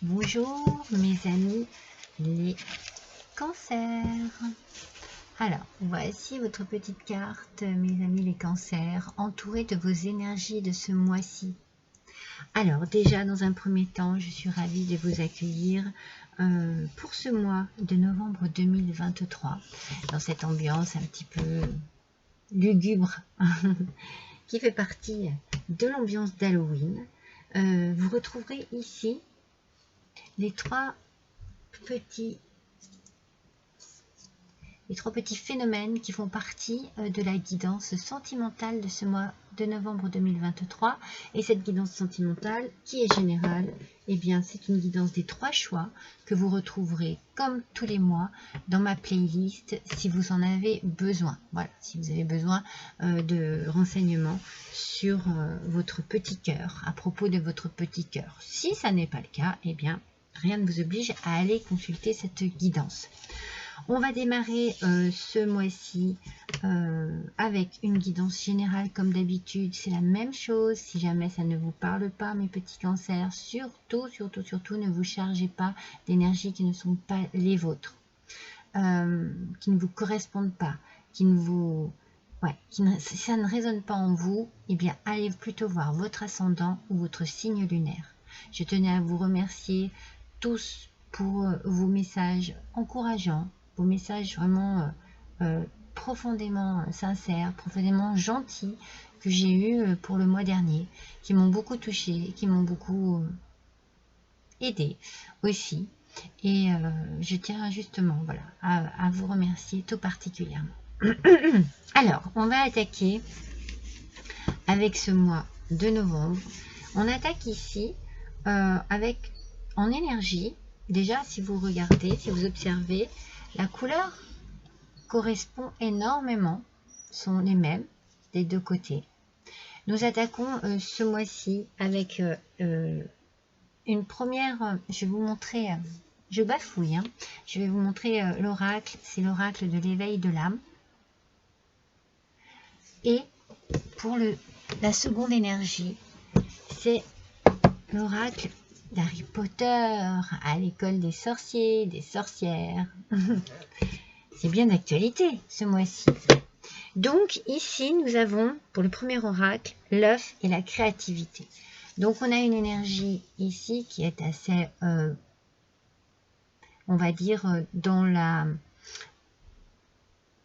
Bonjour mes amis les cancers. Alors, voici votre petite carte, mes amis les cancers, entourée de vos énergies de ce mois-ci. Alors, déjà, dans un premier temps, je suis ravie de vous accueillir pour ce mois de novembre 2023, dans cette ambiance un petit peu lugubre, qui fait partie de l'ambiance d'Halloween. Vous retrouverez ici les trois petits phénomènes qui font partie de la guidance sentimentale de ce mois de novembre 2023. Et cette guidance sentimentale qui est générale, eh bien c'est une guidance des 3 choix que vous retrouverez comme tous les mois dans ma playlist si vous en avez besoin. Voilà, si vous avez besoin de renseignements sur votre petit cœur, à propos de votre petit cœur. Si ça n'est pas le cas, eh bien rien ne vous oblige à aller consulter cette guidance. On va démarrer ce mois-ci avec une guidance générale comme d'habitude. C'est la même chose. Si jamais ça ne vous parle pas, mes petits cancers, surtout ne vous chargez pas d'énergies qui ne sont pas les vôtres, qui ne vous correspondent pas, si ça ne résonne pas en vous, eh bien allez plutôt voir votre ascendant ou votre signe lunaire. Je tenais à vous remercier tous pour vos messages encourageants, vos messages vraiment profondément sincères, profondément gentils que j'ai eu pour le mois dernier, qui m'ont beaucoup touché, qui m'ont beaucoup aidé aussi. Et je tiens justement à vous remercier tout particulièrement. Alors, on va attaquer avec ce mois de novembre. On attaque ici avec en énergie. Déjà, si vous regardez, si vous observez, la couleur correspond énormément, sont les mêmes des deux côtés. Nous attaquons ce mois-ci avec une première, je vais vous montrer, je bafouille, hein, je vais vous montrer l'oracle, c'est l'oracle de l'éveil de l'âme. Et pour la seconde énergie, c'est l'oracle d'Harry Potter à l'école des sorciers, des sorcières. C'est bien d'actualité ce mois-ci. Donc ici, nous avons pour le premier oracle l'œuf et la créativité. Donc on a une énergie ici qui est assez, on va dire,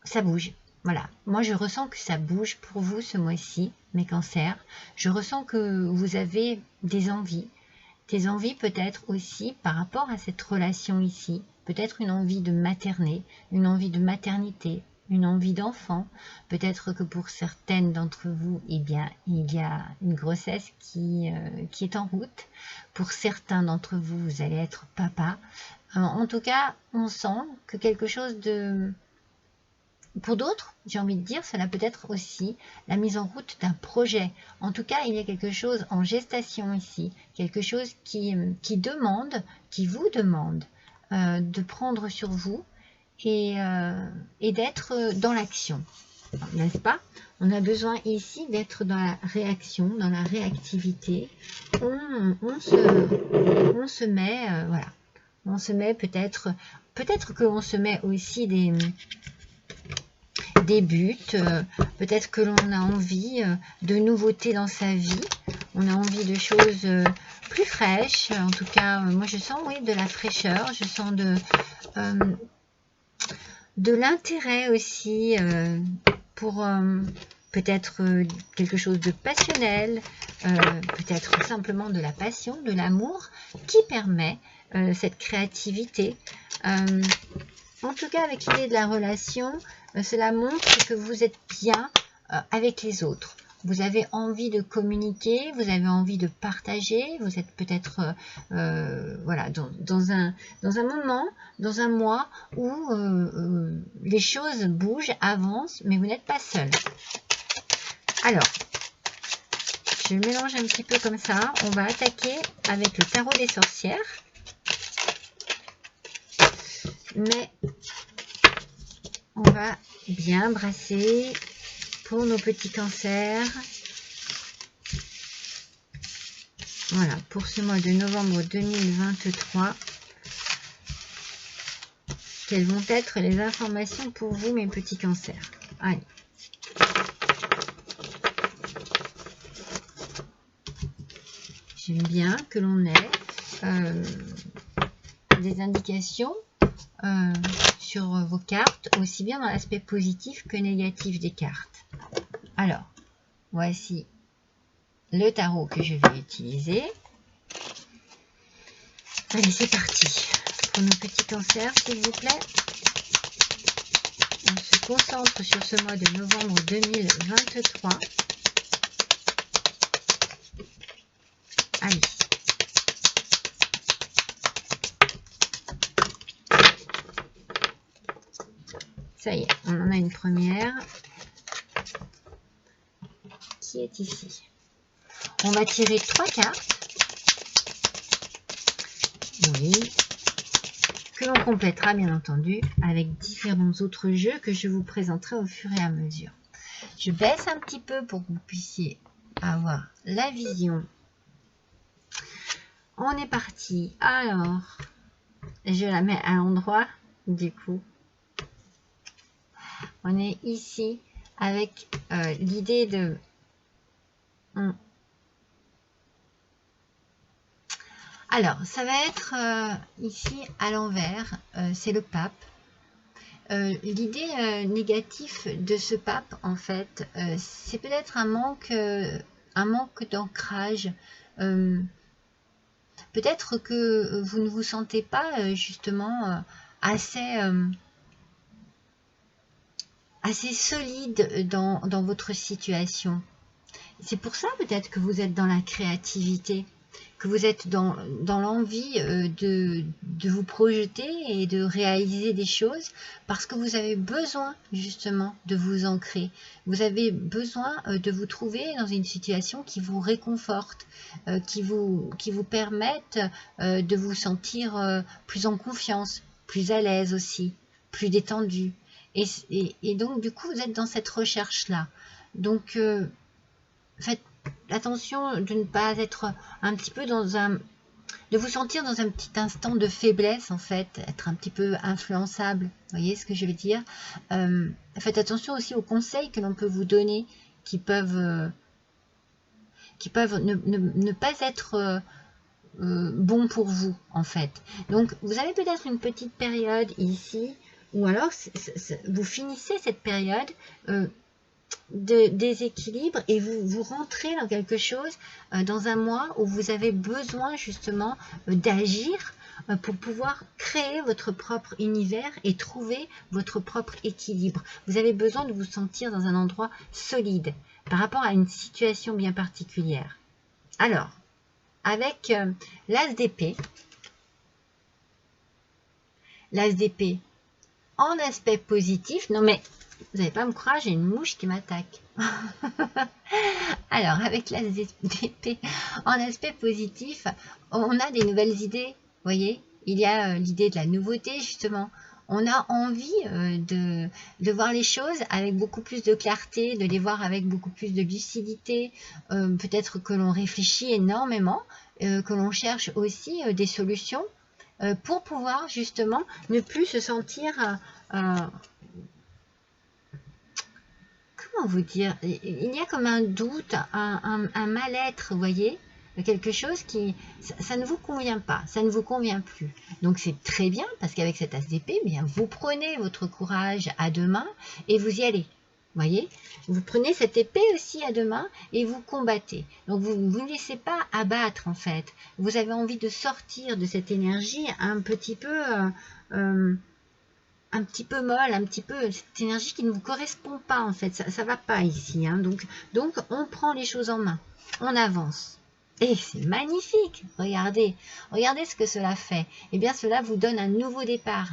ça bouge. Voilà, moi je ressens que ça bouge pour vous ce mois-ci, mes cancers. Je ressens que vous avez des envies peut-être aussi par rapport à cette relation ici, peut-être une envie de materner, une envie de maternité, une envie d'enfant. Peut-être que pour certaines d'entre vous, eh bien, il y a une grossesse qui est en route. Pour certains d'entre vous, vous allez être papa. En tout cas, on sent que quelque chose de... Pour d'autres, j'ai envie de dire, cela peut être aussi la mise en route d'un projet. En tout cas, il y a quelque chose en gestation ici, quelque chose qui vous demande de prendre sur vous et d'être dans l'action, n'est-ce pas? On a besoin ici d'être dans la réaction, dans la réactivité. On se met, voilà, on se met peut-être qu'on se met aussi des buts, peut-être que l'on a envie de nouveautés dans sa vie, on a envie de choses plus fraîches. En tout cas, moi je sens de la fraîcheur, je sens de l'intérêt aussi pour peut-être quelque chose de passionnel, peut-être simplement de la passion, de l'amour qui permet cette créativité. En tout cas, avec l'idée de la relation, cela montre que vous êtes bien avec les autres. Vous avez envie de communiquer, vous avez envie de partager, vous êtes peut-être voilà, dans un moment, dans un mois où les choses bougent, avancent, mais vous n'êtes pas seul. Alors, je mélange un petit peu comme ça. On va attaquer avec le tarot des sorcières. Mais on va bien brasser pour nos petits cancers. Voilà, pour ce mois de novembre 2023. Quelles vont être les informations pour vous, mes petits cancers? Allez. J'aime bien que l'on ait des indications sur vos cartes, aussi bien dans l'aspect positif que négatif des cartes. Alors, voici le tarot que je vais utiliser. Allez, c'est parti. Pour nos petits cancers, s'il vous plaît. On se concentre sur ce mois de novembre 2023. Allez. Ça y est, on en a une première qui est ici. On va tirer 3 cartes. Oui. Que l'on complétera bien entendu avec différents autres jeux que je vous présenterai au fur et à mesure. Je baisse un petit peu pour que vous puissiez avoir la vision. On est parti. Alors, je la mets à l'endroit du coup. On est ici avec l'idée de... Alors, ça va être ici à l'envers, c'est le pape. L'idée négative de ce pape, en fait, c'est peut-être un manque d'ancrage. Peut-être que vous ne vous sentez pas justement assez solide dans votre situation. C'est pour ça peut-être que vous êtes dans la créativité, que vous êtes dans l'envie de vous projeter et de réaliser des choses, parce que vous avez besoin justement de vous ancrer. Vous avez besoin de vous trouver dans une situation qui vous réconforte, qui vous permette de vous sentir plus en confiance, plus à l'aise aussi, plus détendu. Et donc du coup vous êtes dans cette recherche-là. Donc faites attention de ne pas être un petit peu de vous sentir dans un petit instant de faiblesse, en fait, être un petit peu influençable, vous voyez ce que je veux dire. Faites attention aussi aux conseils que l'on peut vous donner, qui peuvent ne pas être bons pour vous, en fait. Donc, vous avez peut-être une petite période ici, ou alors vous finissez cette période de déséquilibre et vous rentrez dans quelque chose, dans un mois où vous avez besoin justement d'agir pour pouvoir créer votre propre univers et trouver votre propre équilibre. Vous avez besoin de vous sentir dans un endroit solide par rapport à une situation bien particulière. Alors, avec l'as d'épée, en aspect positif, non mais vous n'allez pas me croire, j'ai une mouche qui m'attaque. Alors, avec l'as d'épée, en aspect positif, on a des nouvelles idées, vous voyez. Il y a l'idée de la nouveauté, justement. On a envie de voir les choses avec beaucoup plus de clarté, de les voir avec beaucoup plus de lucidité. Peut-être que l'on réfléchit énormément, que l'on cherche aussi des solutions pour pouvoir, justement, ne plus se sentir... comment vous dire, il y a comme un doute, un mal-être, vous voyez, quelque chose qui, ça ne vous convient pas, ça ne vous convient plus. Donc c'est très bien, parce qu'avec cet as d'épée, bien, vous prenez votre courage à deux mains et vous y allez. Vous voyez, vous prenez cette épée aussi à deux mains et vous combattez. Donc vous ne laissez pas abattre, en fait. Vous avez envie de sortir de cette énergie un petit peu... un petit peu molle, un petit peu cette énergie qui ne vous correspond pas, en fait, ça va pas ici, hein. Donc on prend les choses en main, on avance et c'est magnifique. Regardez ce que cela fait. Eh bien cela vous donne un nouveau départ,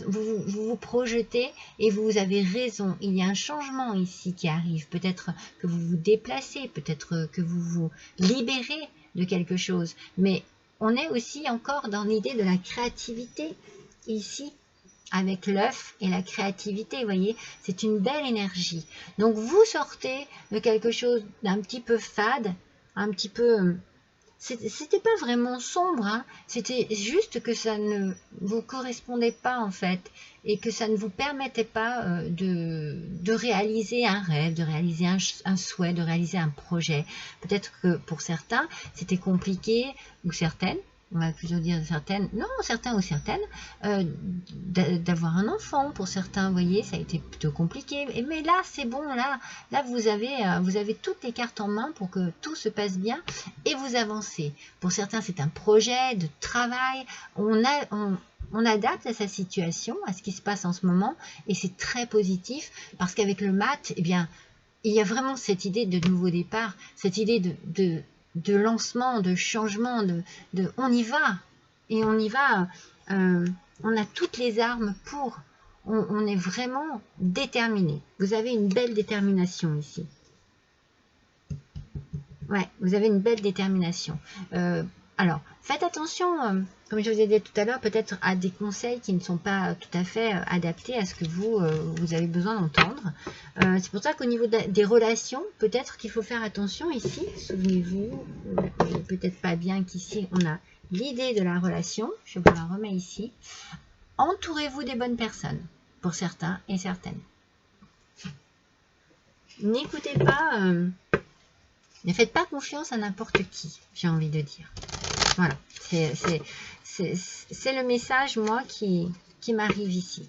vous projetez et vous avez raison, il y a un changement ici qui arrive, peut-être que vous vous déplacez, peut-être que vous vous libérez de quelque chose, mais on est aussi encore dans l'idée de la créativité ici, avec l'œuf et la créativité, vous voyez, c'est une belle énergie. Donc vous sortez de quelque chose d'un petit peu fade, un petit peu, c'était pas vraiment sombre, hein. C'était juste que ça ne vous correspondait pas en fait, et que ça ne vous permettait pas de réaliser un rêve, de réaliser un souhait, de réaliser un projet. Peut-être que pour certains, c'était compliqué, ou certaines, on va plutôt dire certaines, non, certains ou certaines, d'avoir un enfant. Pour certains, vous voyez, ça a été plutôt compliqué. Mais là, c'est bon, là vous avez toutes les cartes en main pour que tout se passe bien et vous avancez. Pour certains, c'est un projet de travail. On adapte à sa situation, à ce qui se passe en ce moment, et c'est très positif parce qu'avec le mat, eh bien, il y a vraiment cette idée de nouveau départ, cette idée de lancement, de changement, on y va, et on y va, on a toutes les armes pour, on est vraiment déterminé. Vous avez une belle détermination ici. Ouais, vous avez une belle détermination. Alors, faites attention, comme je vous ai dit tout à l'heure, peut-être à des conseils qui ne sont pas tout à fait adaptés à ce que vous avez besoin d'entendre. C'est pour ça qu'au niveau des relations, peut-être qu'il faut faire attention ici. Souvenez-vous, peut-être pas bien qu'ici, on a l'idée de la relation. Je vous la remets ici. Entourez-vous des bonnes personnes, pour certains et certaines. N'écoutez pas... ne faites pas confiance à n'importe qui, j'ai envie de dire. Voilà, c'est le message, moi, qui m'arrive ici.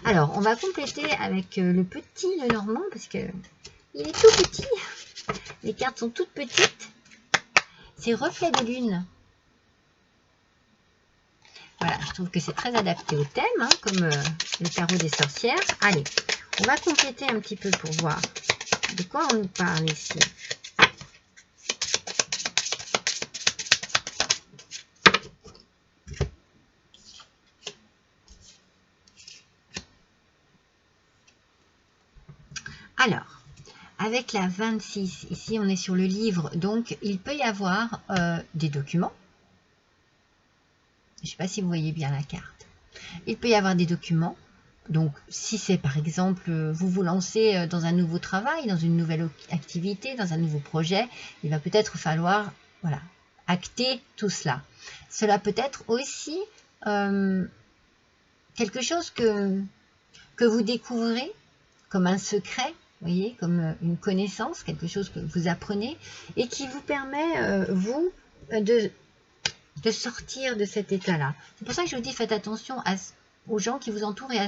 Alors, on va compléter avec le petit Lenormand, parce que il est tout petit. Les cartes sont toutes petites. C'est reflet de lune. Voilà, je trouve que c'est très adapté au thème, hein, comme le tarot des sorcières. Allez, on va compléter un petit peu pour voir de quoi on nous parle ici. Alors, avec la 26, ici on est sur le livre, donc il peut y avoir des documents. Je ne sais pas si vous voyez bien la carte. Il peut y avoir des documents. Donc, si c'est par exemple, vous vous lancez dans un nouveau travail, dans une nouvelle activité, dans un nouveau projet, il va peut-être falloir, voilà, acter tout cela. Cela peut être aussi quelque chose que vous découvrez comme un secret, vous voyez, comme une connaissance, quelque chose que vous apprenez et qui vous permet, vous, de sortir de cet état-là. C'est pour ça que je vous dis, faites attention aux gens qui vous entourent et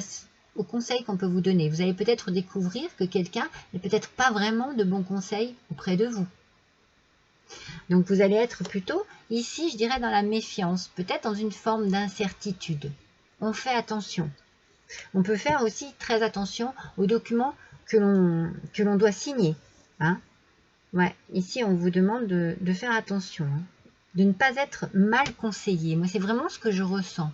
aux conseils qu'on peut vous donner. Vous allez peut-être découvrir que quelqu'un n'est peut-être pas vraiment de bons conseils auprès de vous. Donc vous allez être plutôt, ici, je dirais, dans la méfiance, peut-être dans une forme d'incertitude. On fait attention. On peut faire aussi très attention aux documents que l'on doit signer. Hein. Ouais, ici, on vous demande de faire attention, hein, de ne pas être mal conseillé. Moi, c'est vraiment ce que je ressens.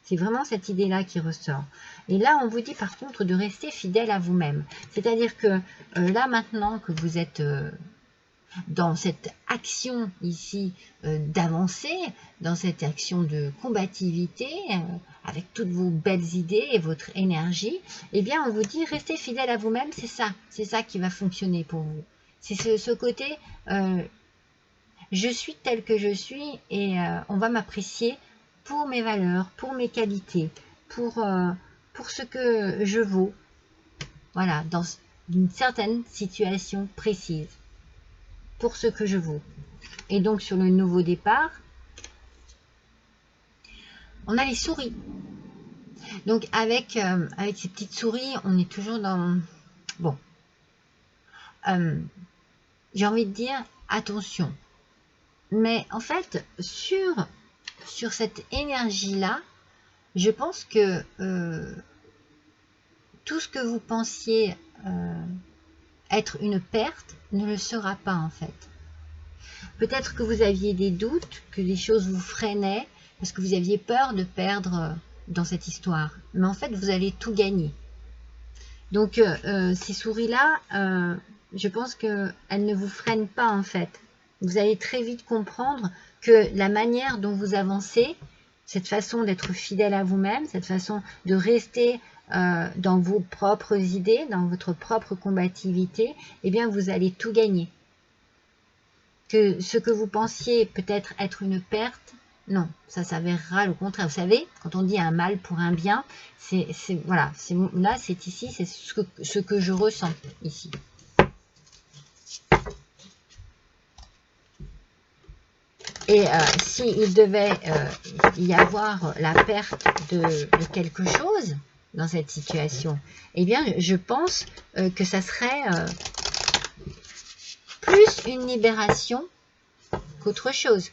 C'est vraiment cette idée-là qui ressort. Et là, on vous dit par contre de rester fidèle à vous-même. C'est-à-dire que là, maintenant que vous êtes dans cette action ici d'avancer, dans cette action de combativité, avec toutes vos belles idées et votre énergie, eh bien, on vous dit restez fidèle à vous-même, c'est ça qui va fonctionner pour vous. C'est ce côté, je suis tel que je suis et on va m'apprécier pour mes valeurs, pour mes qualités, pour ce que je vaux, voilà, dans une certaine situation précise, pour ce que je vaux. Et donc sur le nouveau départ, on a les souris. Donc avec ces petites souris, on est toujours dans... Bon, j'ai envie de dire, attention. Mais en fait, sur cette énergie-là, je pense que tout ce que vous pensiez être une perte ne le sera pas en fait. Peut-être que vous aviez des doutes, que les choses vous freinaient, parce que vous aviez peur de perdre dans cette histoire. Mais en fait, vous allez tout gagner. Donc, ces souris-là, je pense qu'elles ne vous freinent pas en fait. Vous allez très vite comprendre que la manière dont vous avancez, cette façon d'être fidèle à vous-même, cette façon de rester dans vos propres idées, dans votre propre combativité, eh bien, vous allez tout gagner. que ce que vous pensiez peut-être être une perte, non, ça s'avérera le contraire. Vous savez, quand on dit un mal pour un bien, voilà, là, c'est ici, c'est ce que je ressens ici. Et s'il devait y avoir la perte de quelque chose dans cette situation, eh bien, je pense que ça serait plus une libération qu'autre chose.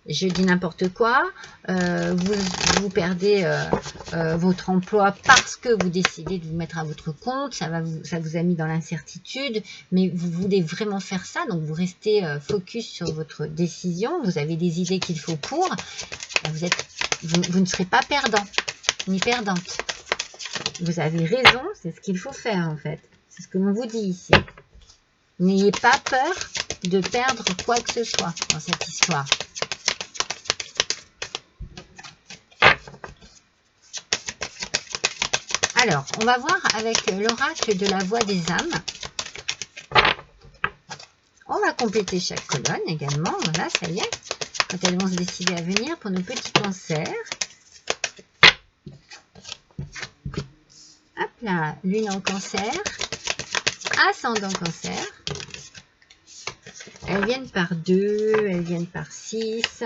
Je dis n'importe quoi, vous perdez votre emploi parce que vous décidez de vous mettre à votre compte, ça vous a mis dans l'incertitude, mais vous voulez vraiment faire ça, donc vous restez focus sur votre décision, vous avez des idées qu'il faut pour, vous ne serez pas perdant, ni perdante. Vous avez raison, c'est ce qu'il faut faire en fait, c'est ce que l'on vous dit ici. N'ayez pas peur de perdre quoi que ce soit dans cette histoire. Alors, on va voir avec l'oracle de la voix des âmes. On va compléter chaque colonne également. Voilà, ça y est. Quand elles vont se décider à venir pour nos petits cancers. Hop là, lune en cancer. Ascendant cancer. Elles viennent par 2, elles viennent par 6.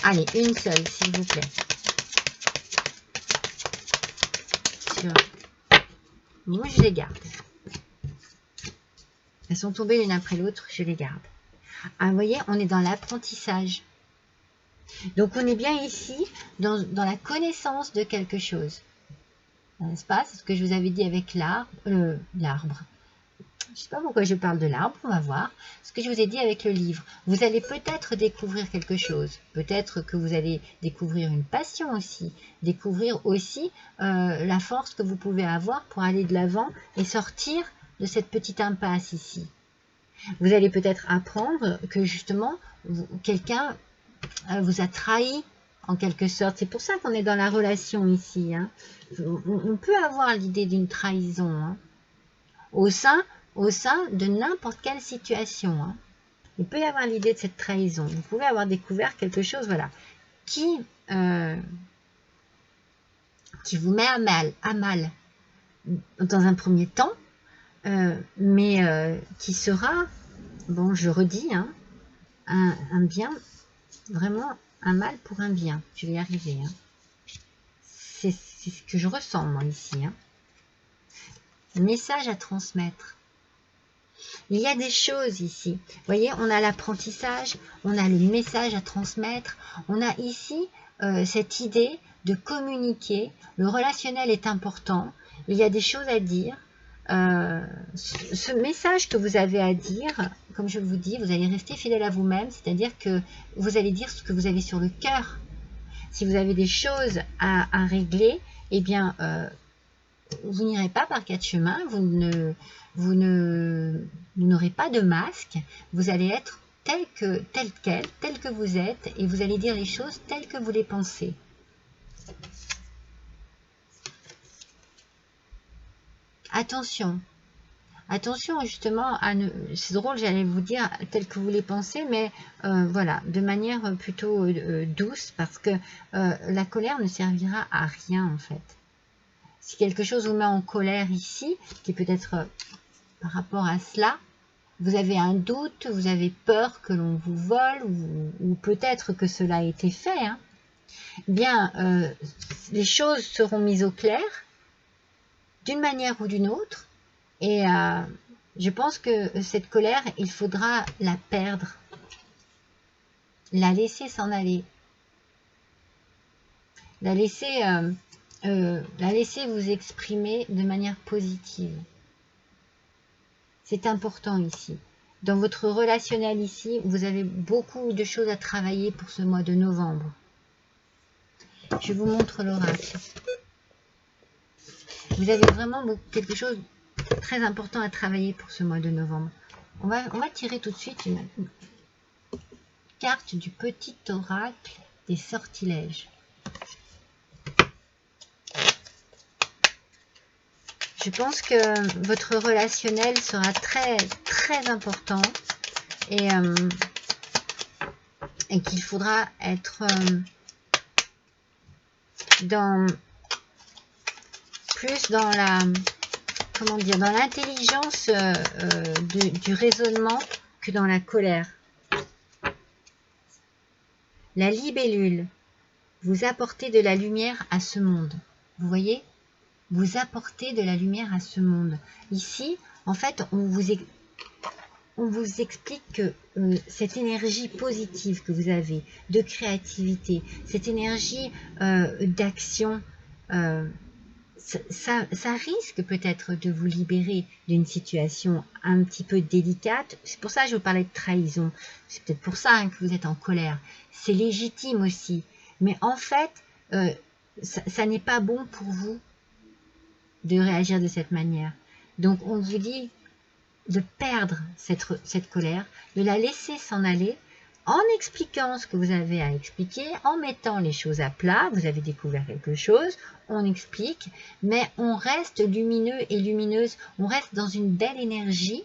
Allez, une seule, s'il vous plaît. Moi, je les garde. Elles sont tombées l'une après l'autre, je les garde. Ah, vous voyez, on est dans l'apprentissage. Donc, on est bien ici dans la connaissance de quelque chose. N'est-ce pas? C'est ce que je vous avais dit avec l'arbre. Je ne sais pas pourquoi je parle de l'arbre, on va voir. Ce que je vous ai dit avec le livre. Vous allez peut-être découvrir quelque chose. Peut-être que vous allez découvrir une passion aussi. Découvrir aussi la force que vous pouvez avoir pour aller de l'avant et sortir de cette petite impasse ici. Vous allez peut-être apprendre que justement, quelqu'un vous a trahi en quelque sorte. C'est pour ça qu'on est dans la relation ici. Hein. On peut avoir l'idée d'une trahison hein, au sein de n'importe quelle situation. Hein. Il peut y avoir l'idée de cette trahison. Vous pouvez avoir découvert quelque chose voilà, qui vous met à mal dans un premier temps, mais qui sera, bon je redis, hein, un bien, vraiment un mal pour un bien. Je vais y arriver. Hein. C'est ce que je ressens moi ici. Hein. Message à transmettre. Il y a des choses ici. Vous voyez, on a l'apprentissage, on a le message à transmettre, on a ici cette idée de communiquer. Le relationnel est important. Il y a des choses à dire. Ce message que vous avez à dire, comme je vous dis, vous allez rester fidèle à vous-même, c'est-à-dire que vous allez dire ce que vous avez sur le cœur. Si vous avez des choses à régler, eh bien, vous n'irez pas par quatre chemins, vous n'aurez pas de masque, vous allez être tel que vous êtes, et vous allez dire les choses telles que vous les pensez. Attention justement, c'est drôle, j'allais vous dire tel que vous les pensez, mais voilà, de manière plutôt douce, parce que la colère ne servira à rien en fait. Si quelque chose vous met en colère ici, qui peut être par rapport à cela, vous avez un doute, vous avez peur que l'on vous vole, ou peut-être que cela a été fait, hein, bien, les choses seront mises au clair, d'une manière ou d'une autre, et je pense que cette colère, il faudra la perdre, la laisser s'en aller, la laisser vous exprimer de manière positive. C'est important ici. Dans votre relationnel ici, vous avez beaucoup de choses à travailler pour ce mois de novembre. Je vous montre l'oracle. Vous avez vraiment quelque chose de très important à travailler pour ce mois de novembre. On va tirer tout de suite une carte du petit oracle des sortilèges. Je pense que votre relationnel sera très, très important et qu'il faudra être plus dans la, comment dire, dans l'intelligence du raisonnement que dans la colère. La libellule, vous apportez de la lumière à ce monde. Vous voyez? Vous apportez de la lumière à ce monde. Ici, en fait, on vous explique que cette énergie positive que vous avez, de créativité, cette énergie d'action, ça risque peut-être de vous libérer d'une situation un petit peu délicate. C'est pour ça que je vous parlais de trahison. C'est peut-être pour ça hein, que vous êtes en colère. C'est légitime aussi. Mais en fait, ça n'est pas bon pour vous de réagir de cette manière. Donc, on vous dit de perdre cette colère, de la laisser s'en aller, en expliquant ce que vous avez à expliquer, en mettant les choses à plat. Vous avez découvert quelque chose, on explique, mais on reste lumineux et lumineuse, on reste dans une belle énergie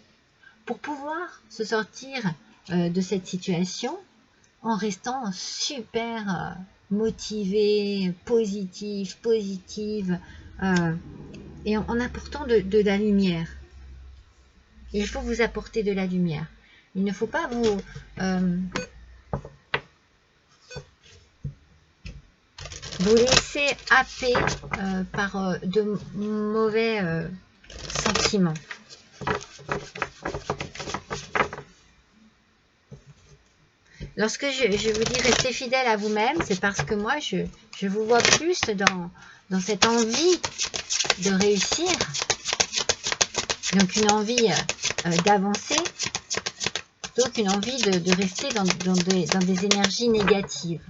pour pouvoir se sortir de cette situation en restant super motivé, positive, et en apportant de la lumière. Il faut vous apporter de la lumière. Il ne faut pas vous laisser happer par de mauvais sentiments. Lorsque je vous dis restez fidèle à vous-même, c'est parce que moi, je vous vois plus dans cette envie de réussir. Donc une envie d'avancer, plutôt qu'une envie de rester dans des énergies négatives.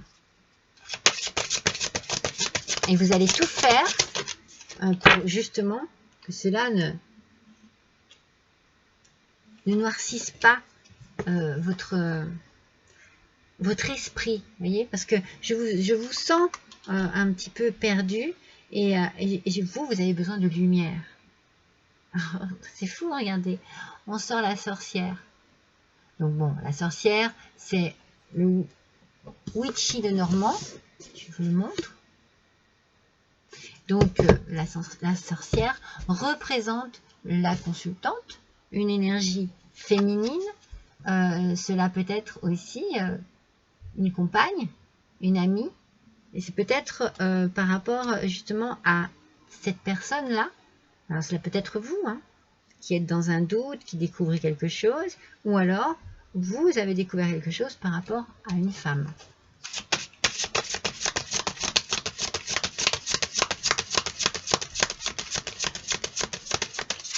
Et vous allez tout faire pour justement que cela ne noircisse pas votre esprit, voyez, parce que je vous sens un petit peu perdu et vous avez besoin de lumière. C'est fou, regardez, on sort la sorcière. Donc bon, la sorcière, c'est le Witchy de Normand, je vous le montre. Donc la sorcière représente la consultante, une énergie féminine. Cela peut être aussi une compagne, une amie, et c'est peut-être par rapport justement à cette personne-là. Alors cela peut être vous, hein, qui êtes dans un doute, qui découvrez quelque chose, ou alors vous avez découvert quelque chose par rapport à une femme.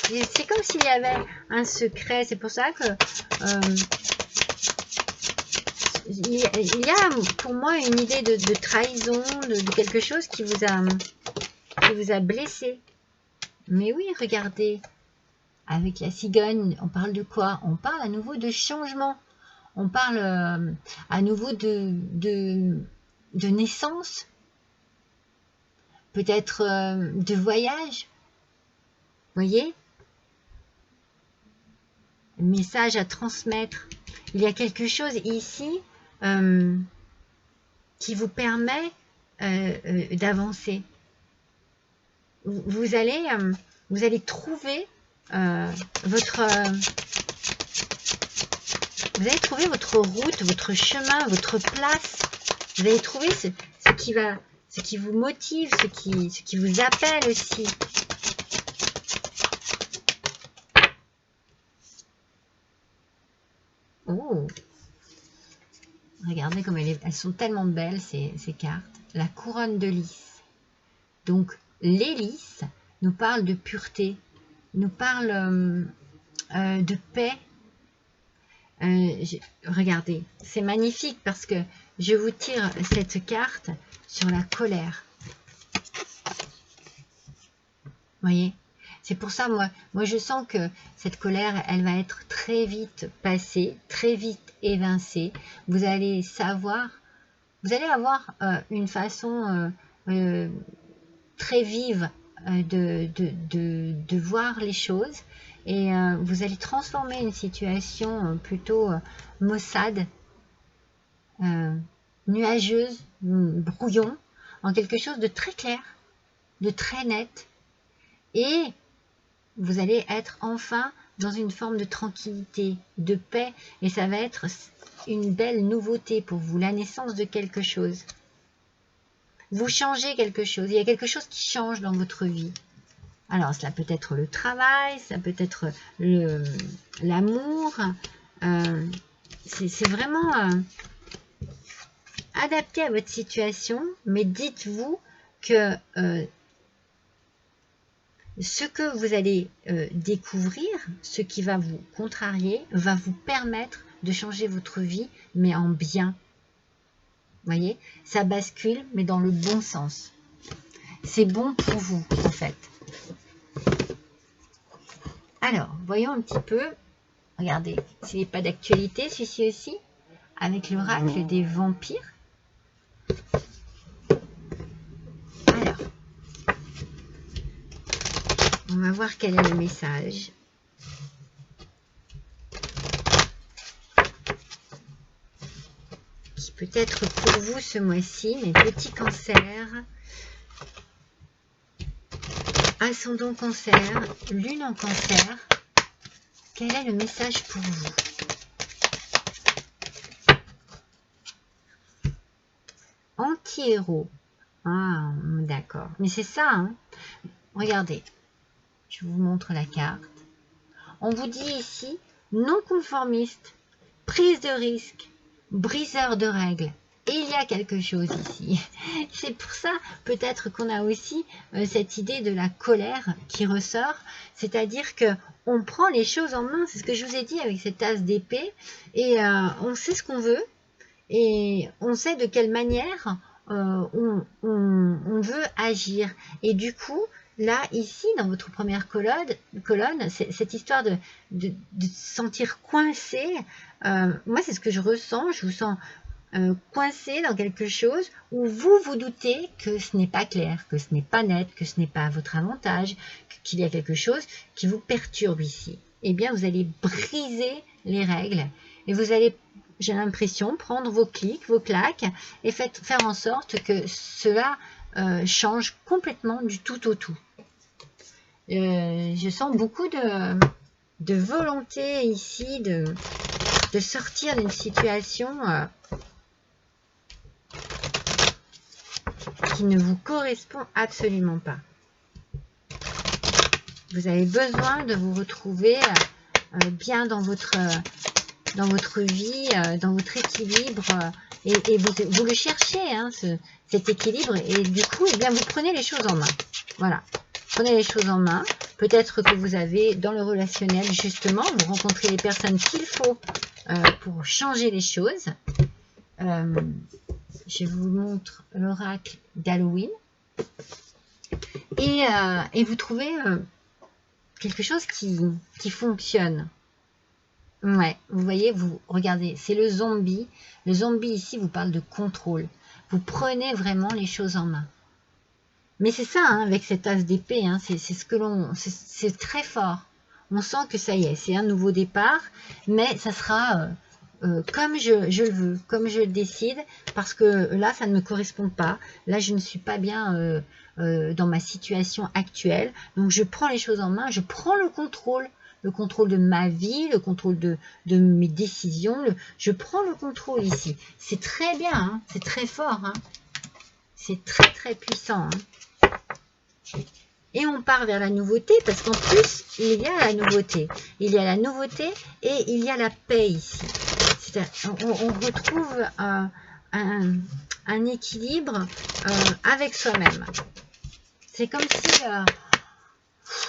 C'est comme s'il y avait un secret, c'est pour ça que il y a pour moi une idée de trahison, de quelque chose qui vous a blessé. Mais oui, regardez, avec la cigogne, on parle de quoi? On parle à nouveau de changement. On parle à nouveau de naissance. Peut-être de voyage. Vous voyez? Message à transmettre. Il y a quelque chose ici qui vous permet d'avancer. Vous allez trouver votre route, votre chemin, votre place. Vous allez trouver ce qui vous motive, ce qui vous appelle aussi. Oh, regardez comme elles sont tellement belles ces cartes. La couronne de lys. Donc les lys nous parlent de pureté, nous parlent de paix. Regardez, c'est magnifique parce que je vous tire cette carte sur la colère. Vous voyez? C'est pour ça, moi je sens que cette colère, elle va être très vite passée, très vite évincée. Vous allez avoir une façon très vive de voir les choses. et vous allez transformer une situation plutôt maussade, nuageuse, brouillon, en quelque chose de très clair, de très net, et vous allez être enfin dans une forme de tranquillité, de paix, et ça va être une belle nouveauté pour vous, la naissance de quelque chose. Vous changez quelque chose, il y a quelque chose qui change dans votre vie. Alors, cela peut être le travail, ça peut être l'amour. C'est vraiment adapté à votre situation, mais dites-vous que ce que vous allez découvrir, ce qui va vous contrarier, va vous permettre de changer votre vie, mais en bien. Vous voyez, ça bascule, mais dans le bon sens. C'est bon pour vous, en fait. Alors, voyons un petit peu. Regardez, s'il n'est pas d'actualité, celui-ci aussi, avec l'oracle des vampires. Alors, on va voir quel est le message. Qui peut être pour vous ce mois-ci, mes petits cancers. Ascendant cancer, lune en cancer. Quel est le message pour vous? Anti-héros. Ah, d'accord. Mais c'est ça, hein. Regardez. Je vous montre la carte. On vous dit ici, non-conformiste, prise de risque, briseur de règles. Et il y a quelque chose ici. C'est pour ça peut-être qu'on a aussi cette idée de la colère qui ressort. C'est-à-dire que on prend les choses en main. C'est ce que je vous ai dit avec cette as d'épée. Et on sait ce qu'on veut. Et on sait de quelle manière on veut agir. Et du coup, là, ici, dans votre première colonne, cette histoire de se sentir coincé, moi, c'est ce que je ressens. Je vous sens coincé dans quelque chose où vous vous doutez que ce n'est pas clair, que ce n'est pas net, que ce n'est pas à votre avantage, qu'il y a quelque chose qui vous perturbe ici. Eh bien, vous allez briser les règles et vous allez, j'ai l'impression, prendre vos clics, vos claques et faire en sorte que cela change complètement du tout au tout. Je sens beaucoup de volonté ici de sortir d'une situation qui ne vous correspond absolument pas. Vous avez besoin de vous retrouver bien dans votre vie, dans votre équilibre, et vous le cherchez, hein, cet équilibre, et du coup, eh bien, vous prenez les choses en main. Voilà, prenez les choses en main. Peut-être que vous avez, dans le relationnel, justement, vous rencontrez les personnes qu'il faut pour changer les choses. Je vous montre l'oracle d'Halloween. Et vous trouvez quelque chose qui fonctionne. Ouais, vous voyez, vous regardez, c'est le zombie. Le zombie ici vous parle de contrôle. Vous prenez vraiment les choses en main. Mais c'est ça, hein, avec cette as d'épée, hein, c'est ce que c'est très fort. On sent que ça y est, c'est un nouveau départ, mais ça sera comme je le veux, comme je le décide, parce que là, ça ne me correspond pas. Là, je ne suis pas bien dans ma situation actuelle. Donc, je prends les choses en main, je prends le contrôle de ma vie, le contrôle de mes décisions. Je prends le contrôle ici. C'est très bien, hein, c'est très fort. Hein. C'est très, très puissant. Hein. Et on part vers la nouveauté, parce qu'en plus, il y a la nouveauté. Il y a la nouveauté et il y a la paix ici. On retrouve un équilibre avec soi-même. C'est comme si,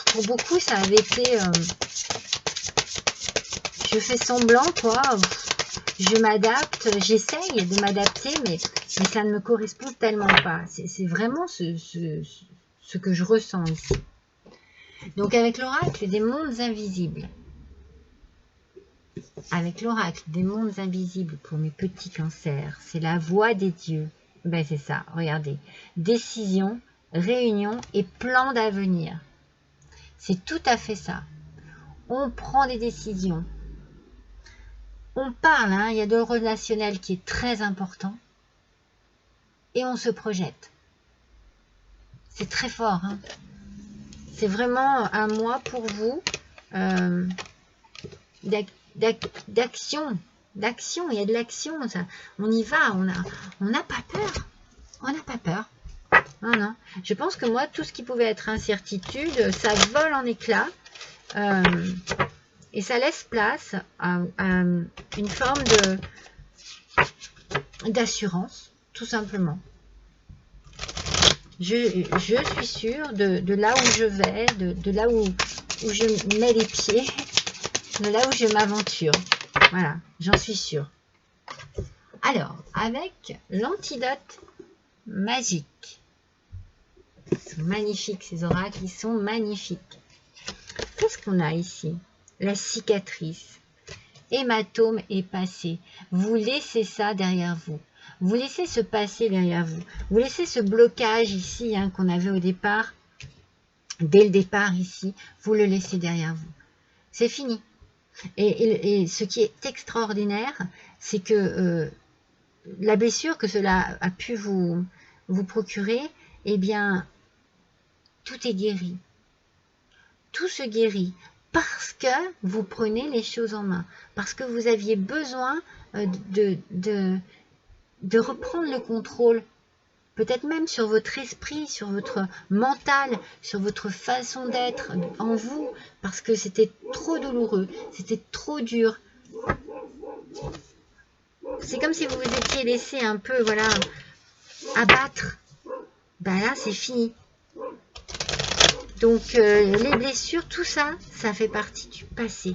pour beaucoup, ça avait été... je fais semblant, quoi. Je m'adapte, j'essaye de m'adapter, mais ça ne me correspond tellement pas. C'est vraiment ce que je ressens ici. Donc, avec l'oracle des mondes invisibles, pour mes petits cancers, c'est la voix des dieux. Ben c'est ça, regardez. Décision, réunion et plan d'avenir. C'est tout à fait ça. On prend des décisions. On parle, hein, il y a de relationnel qui est très important. Et on se projette. C'est très fort. Hein. C'est vraiment un mois pour vous d'action. D'action, il y a de l'action. On y va, on n'a pas peur. On n'a pas peur. Non, non. Je pense que moi, tout ce qui pouvait être incertitude, ça vole en éclats. Et ça laisse place à une forme d'assurance, tout simplement. Je suis sûre de là où je vais, de là où je mets les pieds, de là où je m'aventure. Voilà, j'en suis sûre. Alors, avec l'antidote magique. Ils sont magnifiques, ces oracles, ils sont magnifiques. Qu'est-ce qu'on a ici? La cicatrice. Hématome est passé. Vous laissez ça derrière vous. Vous laissez ce passé derrière vous. Vous laissez ce blocage ici hein, qu'on avait au départ. Dès le départ ici, vous le laissez derrière vous. C'est fini. Et ce qui est extraordinaire, c'est que la blessure que cela a pu vous procurer, eh bien, tout est guéri. Tout se guérit parce que vous prenez les choses en main. Parce que vous aviez besoin de reprendre le contrôle. Peut-être même sur votre esprit, sur votre mental, sur votre façon d'être en vous. Parce que c'était trop douloureux. C'était trop dur. C'est comme si vous vous étiez laissé un peu, voilà, abattre. Ben là, c'est fini. Donc, les blessures, tout ça, ça fait partie du passé.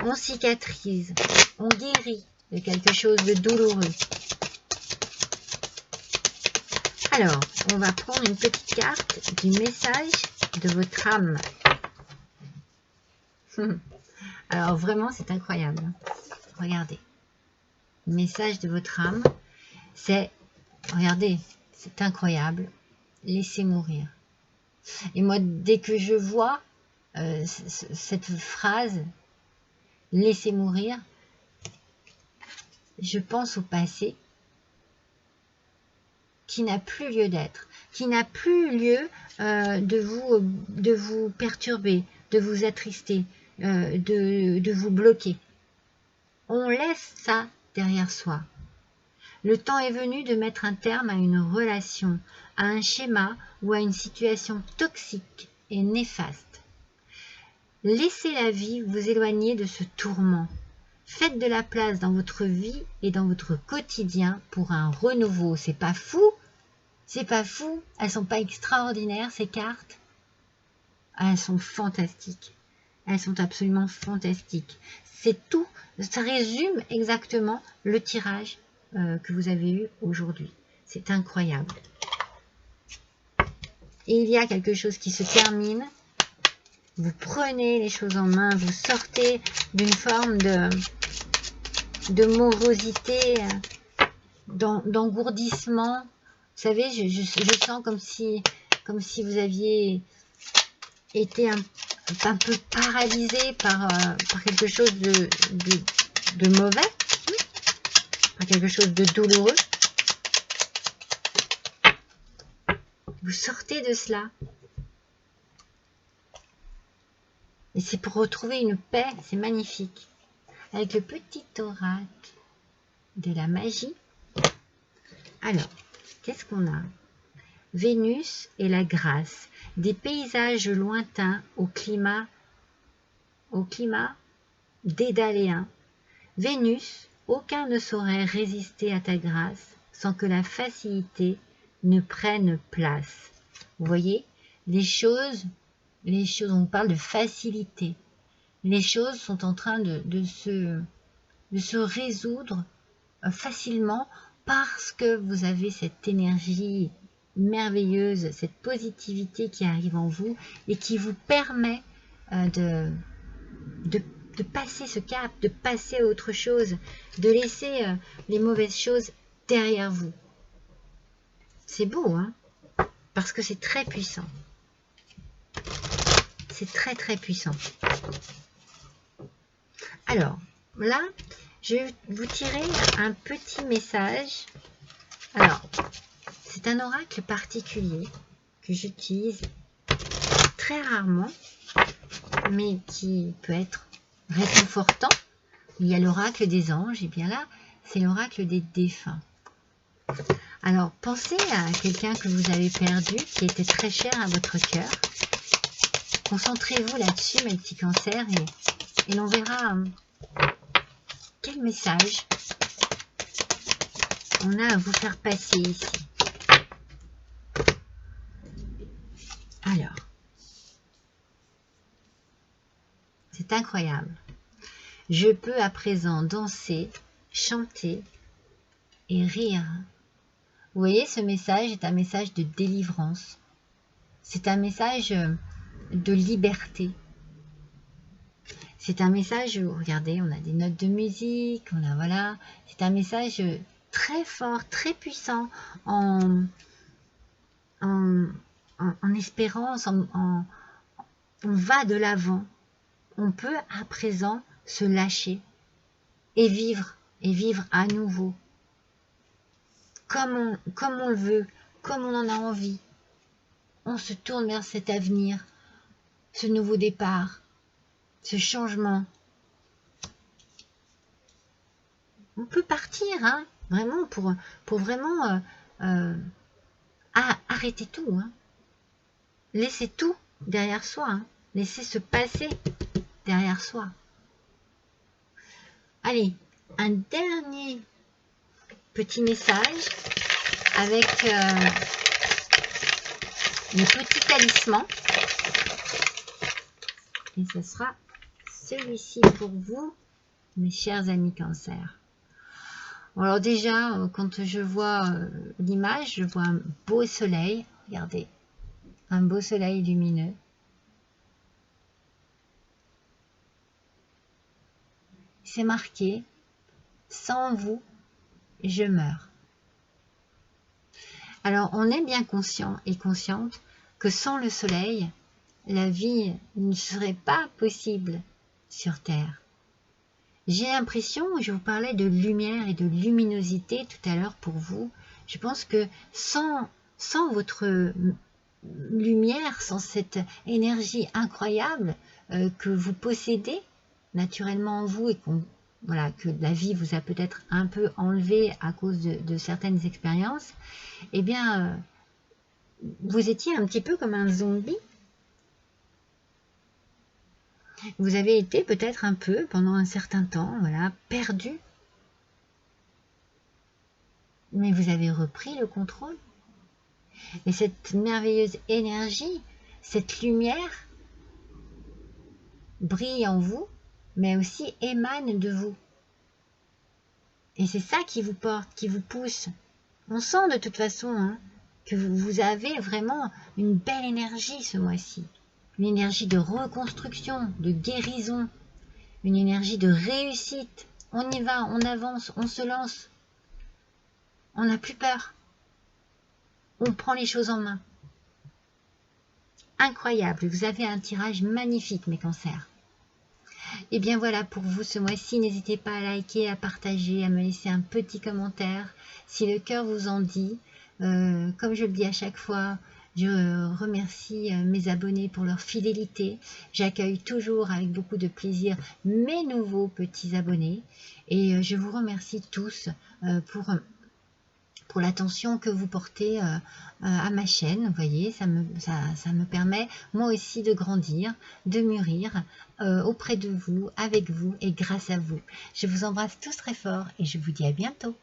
On cicatrise, on guérit de quelque chose de douloureux. Alors, on va prendre une petite carte du message de votre âme. Alors, vraiment, c'est incroyable. Regardez. Le message de votre âme, c'est, regardez, c'est incroyable. Laissez mourir. Et moi, dès que je vois cette phrase, laissez mourir, je pense au passé qui n'a plus lieu d'être, qui n'a plus lieu de vous perturber, de vous attrister, de vous bloquer. On laisse ça derrière soi. Le temps est venu de mettre un terme à une relation, à un schéma ou à une situation toxique et néfaste. Laissez la vie vous éloigner de ce tourment. Faites de la place dans votre vie et dans votre quotidien pour un renouveau. C'est pas fou? C'est pas fou? Elles sont pas extraordinaires ces cartes? Elles sont fantastiques. Elles sont absolument fantastiques. C'est tout. Ça résume exactement le tirage que vous avez eu aujourd'hui. C'est incroyable. Et il y a quelque chose qui se termine. Vous prenez les choses en main, vous sortez d'une forme de morosité, d'engourdissement. Vous savez, je sens comme si vous aviez été un peu paralysé par quelque chose de mauvais, par quelque chose de douloureux. Vous sortez de cela. Et c'est pour retrouver une paix, c'est magnifique. Avec le petit oracle de la magie. Alors, qu'est-ce qu'on a? Vénus et la grâce. Des paysages lointains au climat dédaléen. Vénus, aucun ne saurait résister à ta grâce sans que la facilité ne prenne place. Vous voyez, les choses, on parle de facilité. Les choses sont en train de se résoudre facilement parce que vous avez cette énergie merveilleuse, cette positivité qui arrive en vous et qui vous permet de passer ce cap, de passer à autre chose, de laisser les mauvaises choses derrière vous. C'est beau, hein? Parce que c'est très puissant. c'est très très puissant. Alors, là, je vais vous tirer un petit message. Alors, c'est un oracle particulier que j'utilise très rarement, mais qui peut être réconfortant. Il y a l'oracle des anges, et bien là, c'est l'oracle des défunts. Alors, pensez à quelqu'un que vous avez perdu, qui était très cher à votre cœur. Concentrez-vous là-dessus, mes petits cancers, et l'on verra quel message on a à vous faire passer ici. Alors, c'est incroyable. Je peux à présent danser, chanter et rire. Vous voyez, ce message est un message de délivrance. C'est un message de liberté. C'est un message où, regardez, on a des notes de musique, on a, voilà, c'est un message très fort, très puissant, en espérance, on va de l'avant. On peut à présent se lâcher et vivre à nouveau. Comme on le veut, comme on en a envie. On se tourne vers cet avenir, ce nouveau départ, ce changement. On peut partir, hein, vraiment, pour vraiment arrêter tout. Hein. Laisser tout derrière soi. Hein. Laisser se passer derrière soi. Allez, un dernier petit message avec le petit talisman. Et ce sera celui-ci pour vous, mes chers amis cancer. Alors déjà, quand je vois l'image, je vois un beau soleil. Regardez, un beau soleil lumineux. C'est marqué, sans vous, je meurs. Alors, on est bien conscient et consciente que sans le soleil, la vie ne serait pas possible sur Terre. J'ai l'impression, je vous parlais de lumière et de luminosité tout à l'heure pour vous, je pense que sans votre lumière, sans cette énergie incroyable que vous possédez naturellement en vous et voilà, que la vie vous a peut-être un peu enlevé à cause de certaines expériences, eh bien, vous étiez un petit peu comme un zombie. Vous avez été peut-être un peu, pendant un certain temps, voilà, perdu. Mais vous avez repris le contrôle. Et cette merveilleuse énergie, cette lumière, brille en vous, mais aussi émane de vous. Et c'est ça qui vous porte, qui vous pousse. On sent de toute façon hein, que vous avez vraiment une belle énergie ce mois-ci. Une énergie de reconstruction, de guérison, une énergie de réussite. On y va, on avance, on se lance. On n'a plus peur. On prend les choses en main. Incroyable, vous avez un tirage magnifique mes cancers. Et bien voilà pour vous ce mois-ci, n'hésitez pas à liker, à partager, à me laisser un petit commentaire si le cœur vous en dit. Comme je le dis à chaque fois, je remercie mes abonnés pour leur fidélité. J'accueille toujours avec beaucoup de plaisir mes nouveaux petits abonnés et je vous remercie tous pour l'attention que vous portez à ma chaîne. Vous voyez, ça me permet moi aussi de grandir, de mûrir auprès de vous, avec vous et grâce à vous. Je vous embrasse tous très fort et je vous dis à bientôt.